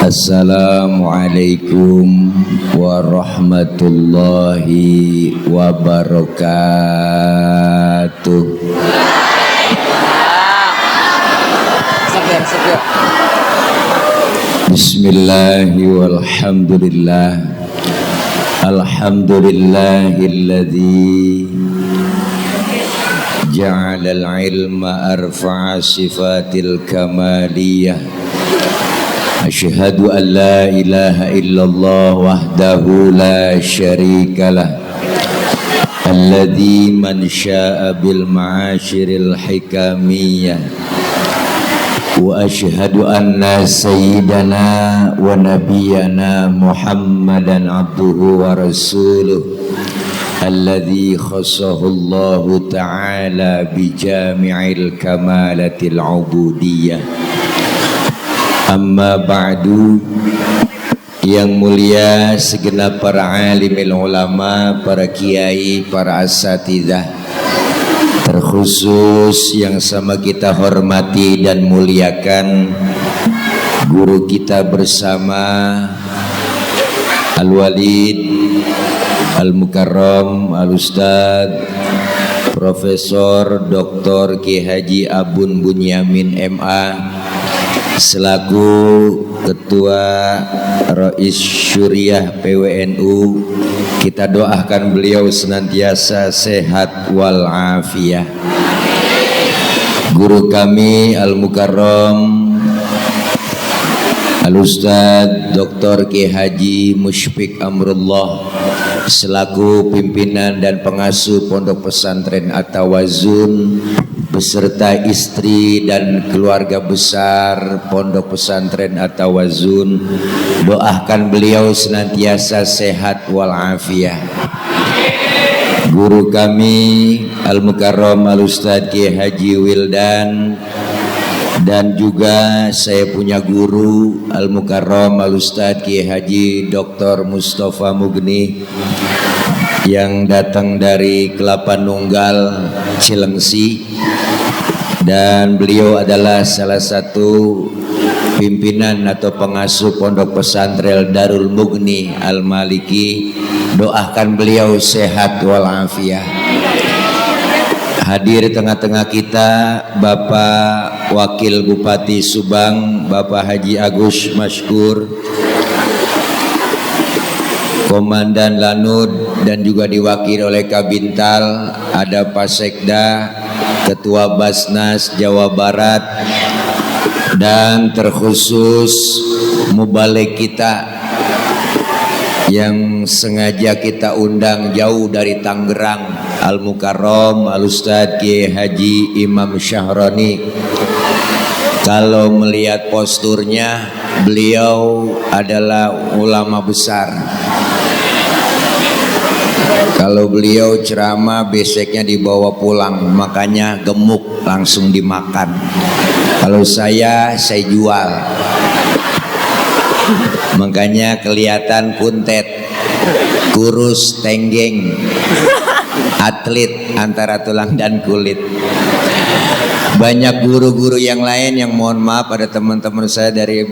Assalamualaikum warahmatullahi wabarakatuh. Bismillahi walhamdulillah. Alhamdulillahilladzi ja'alal ilma arfa'a sifatil kamaliyah. Asyhadu an la ilaha illallah wahdahu la syarikalah alladzi man syaa bil ma'asyiril hikamiyah. Wa asyhadu anna sayyidana wa nabiyyana Muhammadan abduhu wa rasuluh alladzi khassahu Allahu ta'ala bi jami'il kamalatil ubudiyah. Amma ba'du. Yang mulia segenap para alimil ulama, para kiai, para asatidzah, terkhusus yang sama kita hormati dan muliakan guru kita bersama Al-Walid Al-Mukarram Al-Ustad Profesor Dr. Ki Haji Abun Bunyamin MA selaku Ketua Rais Syuriah PWNU. Kita doakan beliau senantiasa sehat wal afiyah. Guru kami Al-Mukarram Al-Ustad Dr. Ki Haji Musyfiq Amrullah selaku pimpinan dan pengasuh Pondok Pesantren At-Tawazun beserta istri dan keluarga besar Pondok Pesantren At-Tawazun, doakan beliau senantiasa sehat wal afiyah. Guru kami Al-Mukarram Al-Ustad Ki Haji Wildan, dan juga saya punya guru Al-Mukarram Al-Ustad Ki Haji Dr. Mustafa Mugni yang datang dari Kelapa Nunggal Cilengsi, dan beliau adalah salah satu pimpinan atau pengasuh Pondok Pesantren Darul Mugni Al-Maliki. Doakan beliau sehat walafiat. Hadir tengah-tengah kita Bapak Wakil Bupati Subang, Bapak Haji Agus Maskur, Komandan Lanud, dan juga diwakili oleh Kabintal, ada Pak Sekda, Ketua Basnas Jawa Barat, dan terkhusus mubalik kita yang sengaja kita undang jauh dari Tangerang, Al-Mukarram Al-Ustad Ki Haji Imam Syahroni. Kalau melihat posturnya, beliau adalah ulama besar. Kalau beliau ceramah beseknya dibawa pulang, makanya gemuk langsung dimakan. Kalau saya jual, makanya kelihatan kuntet, kurus, tenggeng, atlet antara tulang dan kulit. Banyak guru-guru yang lain yang mohon maaf, ada teman-teman saya dari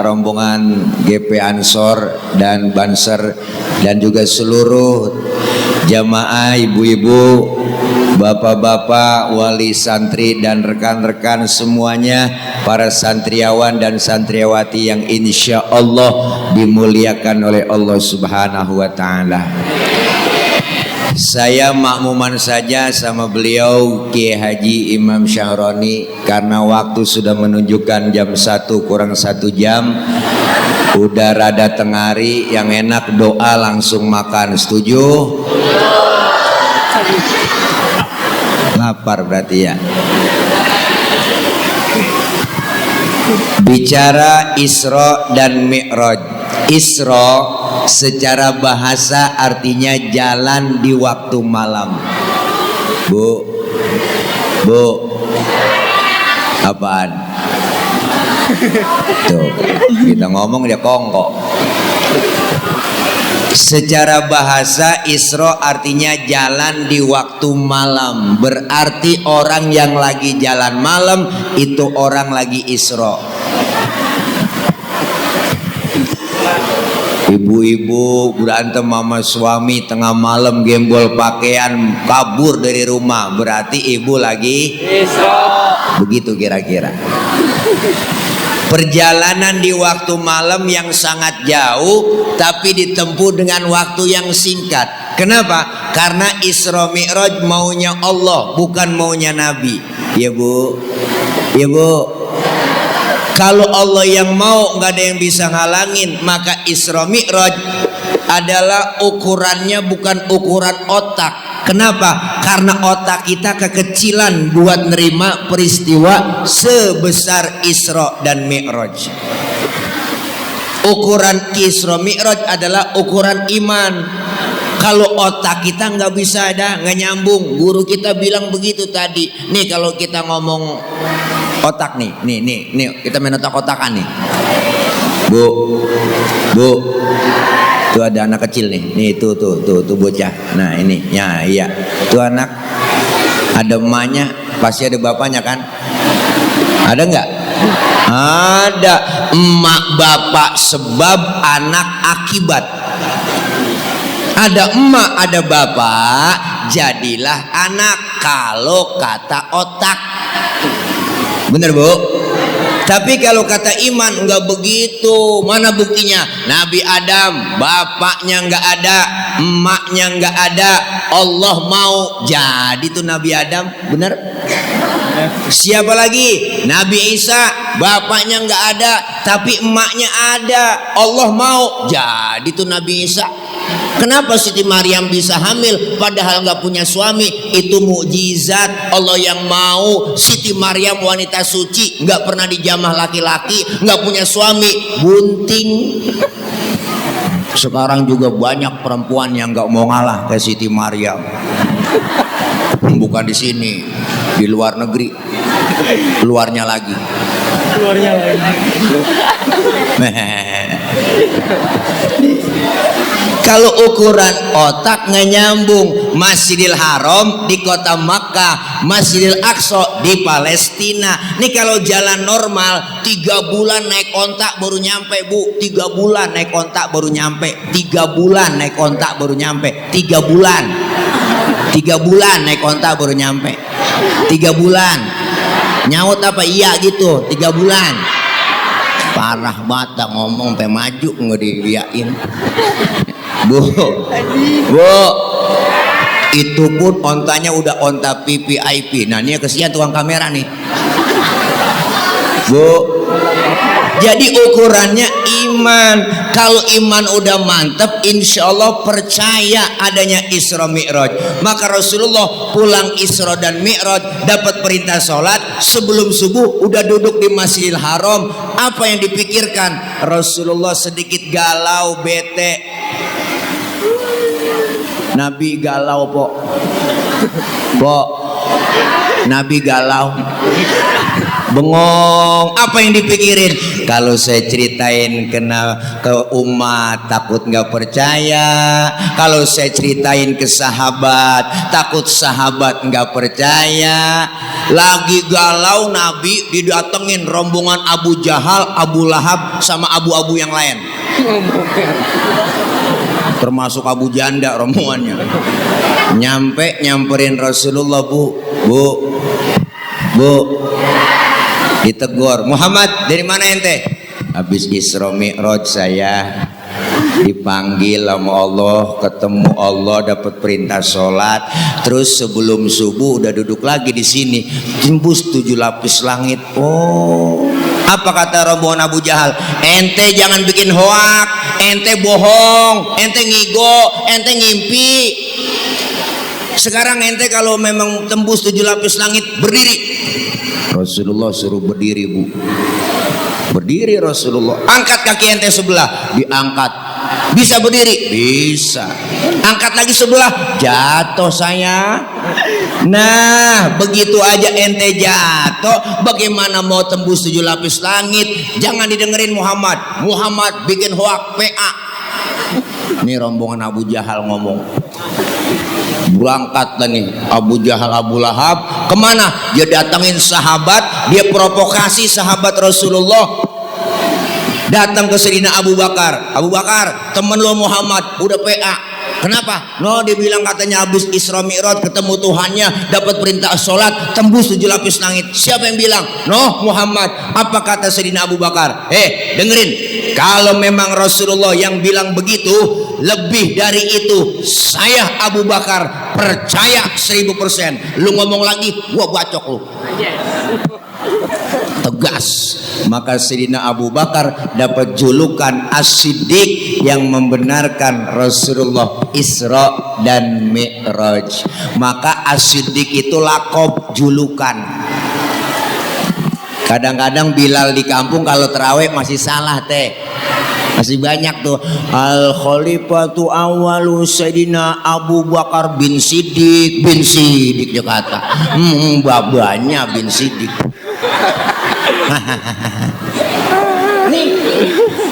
rombongan GP Ansor dan Banser, dan juga seluruh jamaah, ibu-ibu, bapak-bapak, wali santri, dan rekan-rekan semuanya, para santriawan dan santriawati yang insya Allah dimuliakan oleh Allah Subhanahu wa Ta'ala. Saya makmuman saja sama beliau Ki Haji Imam Syahroni karena waktu sudah menunjukkan jam 1 kurang 1 jam. Udah rada tengari, yang enak doa langsung makan. Setuju? Lapar berarti ya. Bicara Isra dan Mi'raj. Isra secara bahasa artinya jalan di waktu malam. Bu, apaan? Tuh, kita ngomong dia kongko. Secara bahasa Isra artinya jalan di waktu malam. Berarti orang yang lagi jalan malam itu orang lagi Isra. Ibu-ibu berantem sama suami tengah malam, gembol pakaian, kabur dari rumah, berarti ibu lagi begitu kira-kira. Perjalanan di waktu malam yang sangat jauh tapi ditempuh dengan waktu yang singkat. Kenapa? Karena Isra Mi'raj maunya Allah, bukan maunya Nabi. Ya Bu, ya Bu. Kalau Allah yang mau, nggak ada yang bisa ngalangin. Maka Isra Mi'raj adalah ukurannya bukan ukuran otak. Kenapa? Karena otak kita kekecilan buat nerima peristiwa sebesar Isra dan Mi'raj. Ukuran Isra Mi'raj adalah ukuran iman. Kalau otak kita nggak bisa ada, nggak nyambung. Guru kita bilang begitu tadi. Nih kalau kita ngomong otak nih, nih kita main otak-otakan nih. Bu, tuh ada anak kecil nih tuh bocah. Nah ini, ya iya, tuh anak ada emaknya, pasti ada bapaknya kan? Ada nggak? Ada. Emak bapak sebab, anak akibat. Ada emak, ada bapak, jadilah anak. Kalau kata otak, bener Bu? Tapi kalau kata iman enggak begitu. Mana buktinya? Nabi Adam, bapaknya enggak ada, emaknya enggak ada, Allah mau jadi tuh Nabi Adam, bener? Siapa lagi? Nabi Isa, bapaknya enggak ada, tapi emaknya ada, Allah mau jadi tuh Nabi Isa. Kenapa Siti Maryam bisa hamil padahal nggak punya suami? Itu mukjizat Allah yang mau. Siti Maryam wanita suci, nggak pernah dijamah laki-laki, nggak punya suami, bunting. Sekarang juga banyak perempuan yang nggak mau ngalah ke Siti Maryam. Bukan di sini, di luar negeri, luarnya lagi. Kalau ukuran otak nggak nyambung. Masjidil Haram di kota Makkah, Masjidil Aqsa di Palestina. Nih kalau jalan normal 3 bulan naik ontak baru nyampe Bu. 3 bulan naik ontak baru nyampe. 3 bulan naik ontak baru nyampe. 3 bulan 3 bulan naik ontak baru nyampe. 3 bulan nyaut apa iya gitu. 3 bulan parah banget ngomong sampai maju nggak diiyain. Bu, itu pun ontanya udah onta VVIP. Nah ini kesian tukang kamera nih, Bu. Jadi ukurannya iman. Kalau iman udah mantep, insya Allah percaya adanya Isra Mi'raj. Maka Rasulullah pulang Isra dan Mi'raj dapat perintah sholat. Sebelum subuh udah duduk di Masjidil Haram. Apa yang dipikirkan? Rasulullah sedikit galau, bete. Nabi galau Nabi galau, bengong. Apa yang dipikirin? Kalau saya ceritain ke umat takut nggak percaya. Kalau saya ceritain ke sahabat takut sahabat nggak percaya. Lagi galau Nabi didatengin rombongan Abu Jahal, Abu Lahab sama abu-abu yang lain. Termasuk Abu Janda rombongannya. Nyamperin Rasulullah, Bu. Ditegur, Muhammad dari mana ente? Habis Isra Mi'raj saya dipanggil sama Allah, ketemu Allah, dapat perintah sholat. Terus sebelum subuh udah duduk lagi di sini, tembus 7 lapis langit. Oh, apa kata rombongan Abu Jahal? Ente jangan bikin hoak, ente bohong, ente ngigo, ente ngimpi. Sekarang ente kalau memang tembus 7 lapis langit, berdiri. Rasulullah suruh berdiri, Bu. Berdiri Rasulullah. Angkat kaki ente sebelah, diangkat. Bisa berdiri? Bisa. Angkat lagi sebelah, jatuh saya. Nah, begitu aja ente jatuh, bagaimana mau tembus 7 lapis langit? Jangan didengerin Muhammad. Muhammad bikin hoak PA. Ini rombongan Abu Jahal ngomong. Berangkat lah nih Abu Jahal, Abu Lahab. Kemana? Dia datangin sahabat, dia provokasi sahabat Rasulullah. Datang ke Sayyidina Abu Bakar. Abu Bakar, temen lo Muhammad udah PA. Kenapa? No, dia bilang katanya habis Isra Mi'raj ketemu Tuhannya, dapat perintah sholat, tembus 7 lapis langit. Siapa yang bilang? No, Muhammad. Apa kata Sayyidina Abu Bakar? Dengerin. Kalau memang Rasulullah yang bilang begitu, lebih dari itu, saya Abu Bakar percaya 1000%. Lu ngomong lagi, gua bacok lu. Tegas. Maka Sayyidina Abu Bakar dapat julukan As-Siddiq yang membenarkan Rasulullah Isra dan Mi'raj. Maka As-Siddiq itu lakob, julukan. Kadang-kadang Bilal di kampung kalau terawih masih salah teh. Masih banyak tuh. Al Khalifatu awalu Sayyidina Abu Bakar bin Siddiq dia kata. Babanya bin Siddiq. Nih,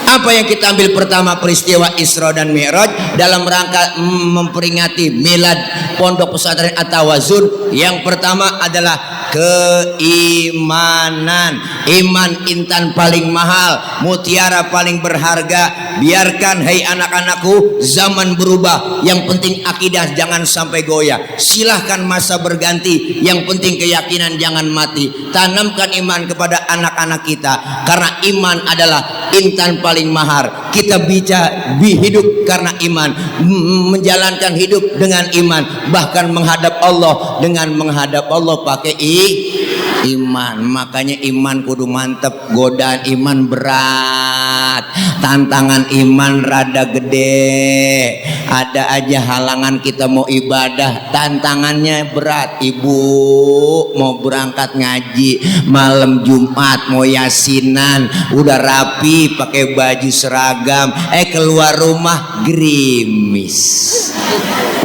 apa yang kita ambil pertama peristiwa Isra dan Mi'raj dalam rangka memperingati milad Pondok Pesantren At-Tawazun. Yang pertama adalah keimanan. Iman intan paling mahal, mutiara paling berharga. Biarkan hai anak-anakku, zaman berubah, yang penting akidah jangan sampai goyah. Silahkan masa berganti, yang penting keyakinan jangan mati. Tanamkan iman kepada anak-anak kita, karena iman adalah intan paling mahal. Kita bisa hidup karena iman, menjalankan hidup dengan iman, bahkan menghadap Allah dengan menghadap Allah pakai iman. Makanya iman kudu mantep, godaan iman berat, tantangan iman rada gede. Ada aja halangan kita mau ibadah, tantangannya berat. Ibu mau berangkat ngaji malam Jumat, mau yasinan, udah rapi pakai baju seragam, keluar rumah gerimis.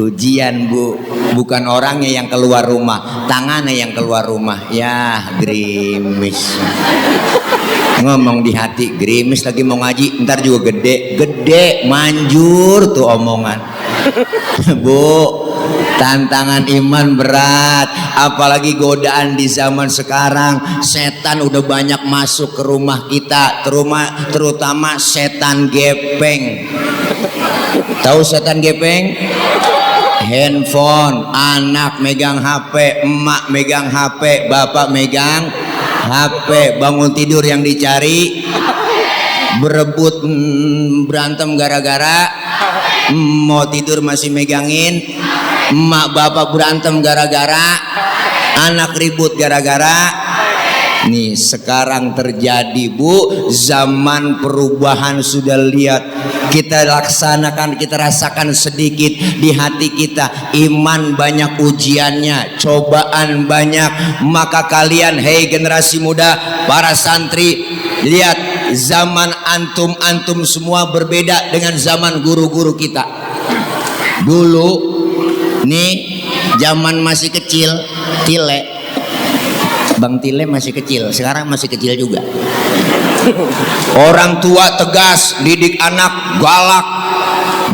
Ujian bu, bukan orangnya yang keluar rumah, tangannya yang keluar rumah. Ya gerimis. Ngomong di hati, gerimis lagi mau ngaji, ntar juga gede manjur tuh omongan. Bu, tantangan iman berat, apalagi godaan di zaman sekarang. Setan udah banyak masuk ke rumah kita, terutama setan gepeng. Tahu setan gepeng? Handphone, anak megang HP, emak megang HP, bapak megang HP. Bangun tidur yang dicari, berebut, berantem gara-gara mau tidur masih megangin, emak bapak berantem gara-gara, anak ribut gara-gara. Nih sekarang terjadi bu, zaman perubahan sudah lihat. Kita laksanakan, kita rasakan sedikit di hati kita. Iman banyak ujiannya, cobaan banyak. Maka kalian, hei generasi muda, para santri, lihat zaman antum semua berbeda dengan zaman guru-guru kita. Dulu nih zaman masih kecil, Bang Tile masih kecil, sekarang masih kecil juga. Orang tua tegas, didik anak galak.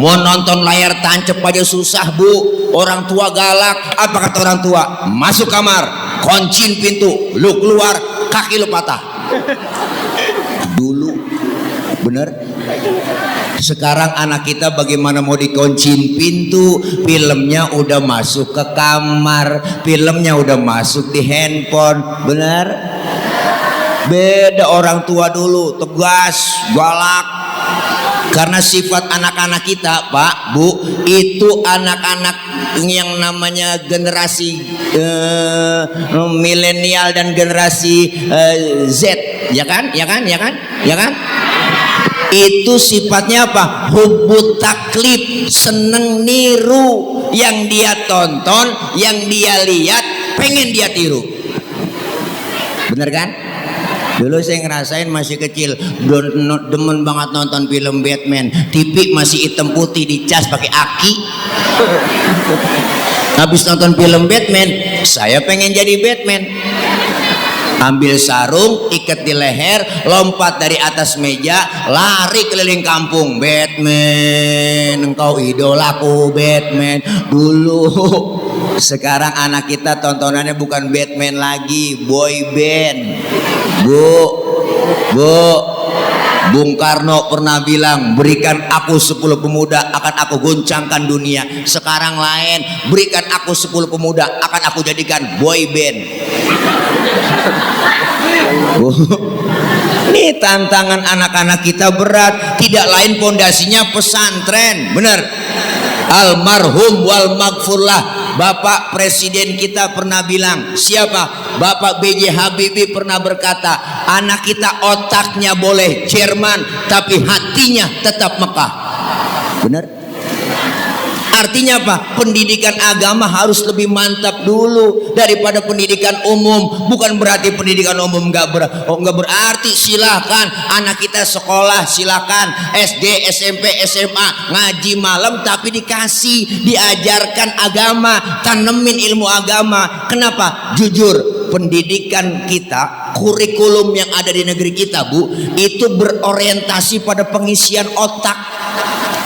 Mau nonton layar tancap aja susah bu. Orang tua galak. Apa kata orang tua? Masuk kamar, kunciin pintu, lu keluar, kaki lu patah. Dulu bener. Sekarang anak kita bagaimana mau dikunciin pintu, filmnya udah masuk ke kamar, filmnya udah masuk di handphone. Bener? Beda orang tua dulu, tegas, galak. Karena sifat anak-anak kita, Pak, Bu, itu anak-anak yang namanya generasi milenial dan generasi Z, ya kan? Itu sifatnya apa? Hubbut taklid, seneng niru. Yang dia tonton, yang dia lihat, pengen dia tiru. Bener kan? Dulu saya ngerasain masih kecil, demen banget nonton film Batman. TV masih hitam putih, dicas pakai aki. Habis nonton film Batman, saya pengen jadi Batman. Ambil sarung, ikat di leher, lompat dari atas meja, lari keliling kampung. Batman, engkau idolaku Batman. Dulu. Sekarang anak kita tontonannya bukan Batman lagi, boy band. Bu, Bung Karno pernah bilang, berikan aku 10 pemuda akan aku goncangkan dunia. Sekarang lain, berikan aku 10 pemuda akan aku jadikan boy band. Ini tantangan anak-anak kita berat. Tidak lain pondasinya pesantren. Benar. Almarhum wal maghfurlah, Bapak Presiden kita pernah bilang, siapa? Bapak B.J. Habibie pernah berkata, anak kita otaknya boleh Jerman tapi hatinya tetap Mekah. Benar? Artinya apa? Pendidikan agama harus lebih mantap dulu daripada pendidikan umum. Bukan berarti pendidikan umum nggak berarti. Silahkan anak kita sekolah, silahkan SD, SMP, SMA ngaji malam, tapi diajarkan agama, tanemin ilmu agama. Kenapa? Jujur, pendidikan kita, kurikulum yang ada di negeri kita, Bu, itu berorientasi pada pengisian otak.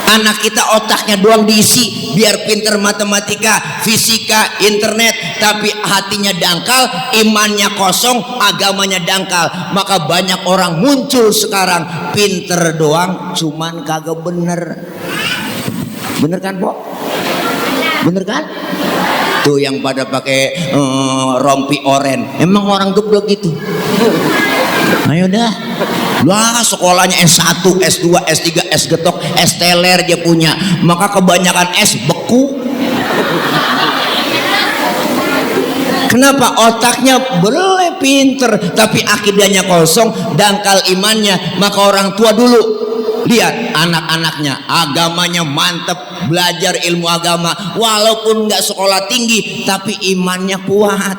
Anak kita otaknya doang diisi biar pinter matematika, fisika, internet, tapi hatinya dangkal, imannya kosong, agamanya dangkal. Maka banyak orang muncul sekarang pinter doang cuman kagak bener. Bener kan, Pok? Bener kan? Tuh yang pada pakai rompi oren, emang orang geblek gitu. Ayo dah. Lah sekolahnya S1, S2, S3, S getok, S teler dia punya. Maka kebanyakan S beku. Kenapa? Otaknya boleh pinter tapi akidahnya kosong, dangkal imannya. Maka orang tua dulu lihat anak-anaknya agamanya mantep, belajar ilmu agama, walaupun nggak sekolah tinggi tapi imannya kuat.